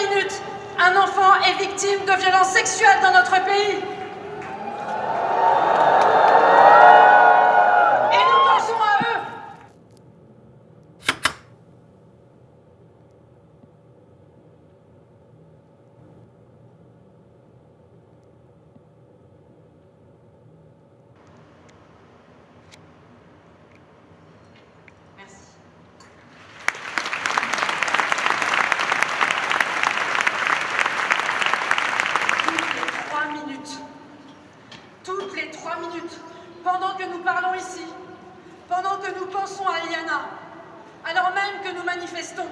minutes, un enfant est victime de violences sexuelles dans notre pays. Et nous pensons à eux. Merci. Toutes les 3 minutes, pendant que nous parlons ici, pendant que nous pensons à Eliana, alors même que nous manifestons,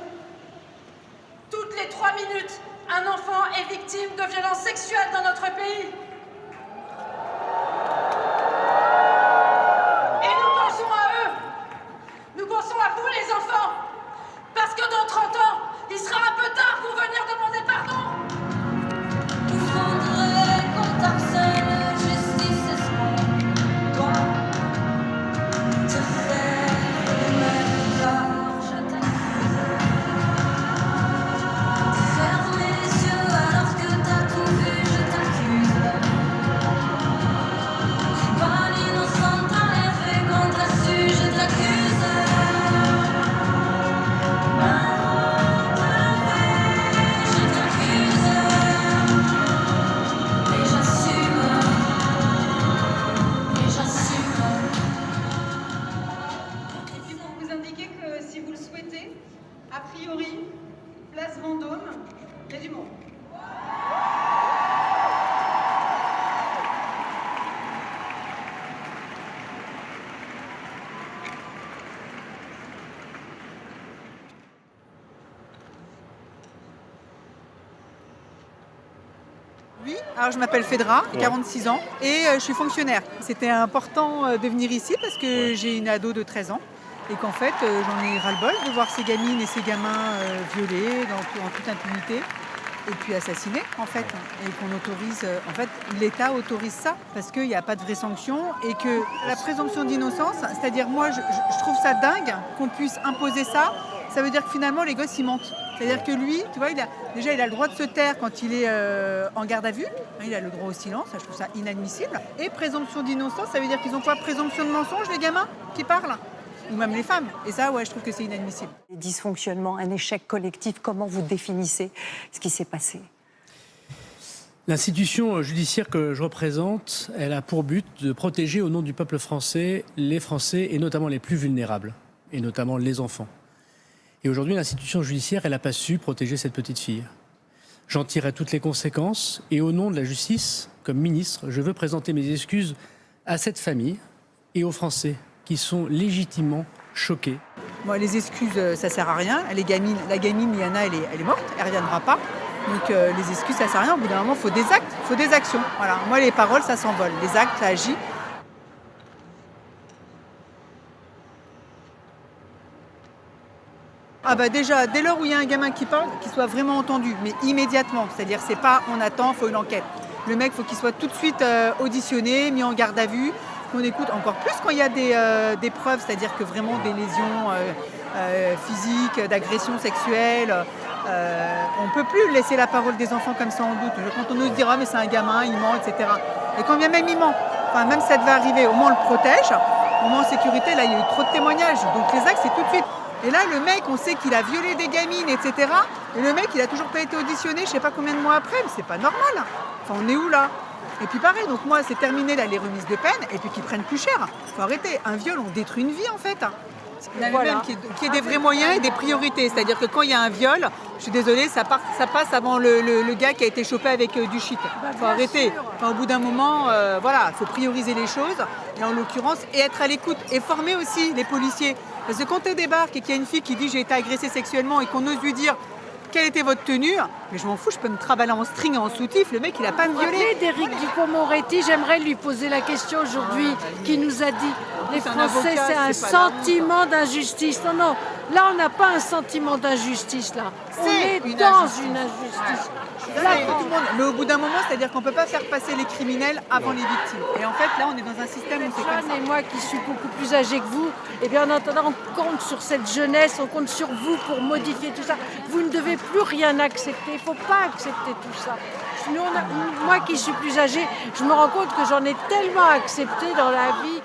toutes les 3 minutes, un enfant est victime de violences sexuelles dans notre pays. Et nous pensons à eux. Nous pensons à vous, les enfants. Parce que dans 30 ans, il sera un peu tard pour venir demander pardon. Il faudrait qu'on t'harcèle, justice espère, toi, te faire le même tort, je t'accuse. Ferme les yeux alors que t'as tout vu, je t'accuse. Pas l'innocente, t'as rien fait quand t'as su, je t'accuse. Si vous le souhaitez, a priori, place Vendôme, il y a du monde. Oui, alors je m'appelle Phedra, j'ai 46 ans et je suis fonctionnaire. C'était important de venir ici parce que j'ai une ado de 13 ans. Et qu'en fait, j'en ai ras-le-bol de voir ces gamines et ces gamins violés en toute impunité et puis assassinés, en fait. Et qu'on autorise, en fait, l'État autorise ça parce qu'il n'y a pas de vraie sanction et que la présomption d'innocence, c'est-à-dire moi, je trouve ça dingue qu'on puisse imposer ça. Ça veut dire que finalement, les gosses, ils mentent. C'est-à-dire que lui, tu vois, il a le droit de se taire quand il est en garde à vue. Il a le droit au silence, ça, je trouve ça inadmissible. Et présomption d'innocence, ça veut dire qu'ils ont quoi? Présomption de mensonge, les gamins qui parlent? Ou même les femmes. Et ça, ouais, je trouve que c'est inadmissible. Les dysfonctionnements, un échec collectif, comment vous définissez ce qui s'est passé? L'institution judiciaire que je représente, elle a pour but de protéger au nom du peuple français les Français et notamment les plus vulnérables, et notamment les enfants. Et aujourd'hui, l'institution judiciaire, elle n'a pas su protéger cette petite fille. J'en tirerai toutes les conséquences et au nom de la justice, comme ministre, je veux présenter mes excuses à cette famille et aux Français qui sont légitimement choqués. Moi, les excuses, ça sert à rien. La gamine, Liana, elle est morte, elle ne reviendra pas. Donc les excuses, ça sert à rien. Au bout d'un moment, il faut des actes, il faut des actions. Voilà. Moi, les paroles, ça s'envole. Les actes, ça agit. Ah bah déjà, dès lors où il y a un gamin qui parle, qu'il soit vraiment entendu, mais immédiatement. C'est-à-dire, c'est pas on attend, il faut une enquête. Le mec, il faut qu'il soit tout de suite auditionné, mis en garde à vue. Qu'on écoute encore plus quand il y a des preuves, c'est-à-dire que vraiment des lésions physiques, d'agressions sexuelles. On ne peut plus laisser la parole des enfants comme ça en doute. Quand on nous dira mais c'est un gamin, il ment, etc. Et quand bien même il ment, enfin, même si ça devait arriver, au moins on le protège, au moins en sécurité, là il y a eu trop de témoignages. Donc les actes c'est tout de suite. Et là le mec, on sait qu'il a violé des gamines, etc. Et le mec il a toujours pas été auditionné, je sais pas combien de mois après, mais c'est pas normal. Enfin on est où là? Et puis pareil, donc moi c'est terminé là les remises de peine et puis qu'ils prennent plus cher. Faut arrêter, un viol on détruit une vie en fait. Voilà. Même qu'il y ait des vrais moyens et des priorités. C'est-à-dire que quand il y a un viol, je suis désolée, ça passe avant le gars qui a été chopé avec du shit. Faut arrêter. Enfin, au bout d'un moment, voilà, faut prioriser les choses. Et en l'occurrence, et être à l'écoute. Et former aussi les policiers. Parce que quand tu débarques et qu'il y a une fille qui dit j'ai été agressée sexuellement et qu'on ose lui dire quelle était votre tenue, mais je m'en fous, je peux me travailler en string et en soutif, le mec il a pas me violé. D'Éric Dupond-Moretti, j'aimerais lui poser la question aujourd'hui, qui nous a dit les Français c'est un sentiment d'injustice. Non, non, là on n'a pas un sentiment d'injustice là. On est dans une injustice. Là, tout le monde, mais au bout d'un moment, c'est-à-dire qu'on ne peut pas faire passer les criminels avant les victimes. Et en fait, là, on est dans un système où c'est comme ça. Et moi qui suis beaucoup plus âgée que vous, eh bien en attendant, on compte sur cette jeunesse, on compte sur vous pour modifier tout ça. Vous ne devez plus rien accepter, il ne faut pas accepter tout ça. Moi qui suis plus âgée, je me rends compte que j'en ai tellement accepté dans la vie.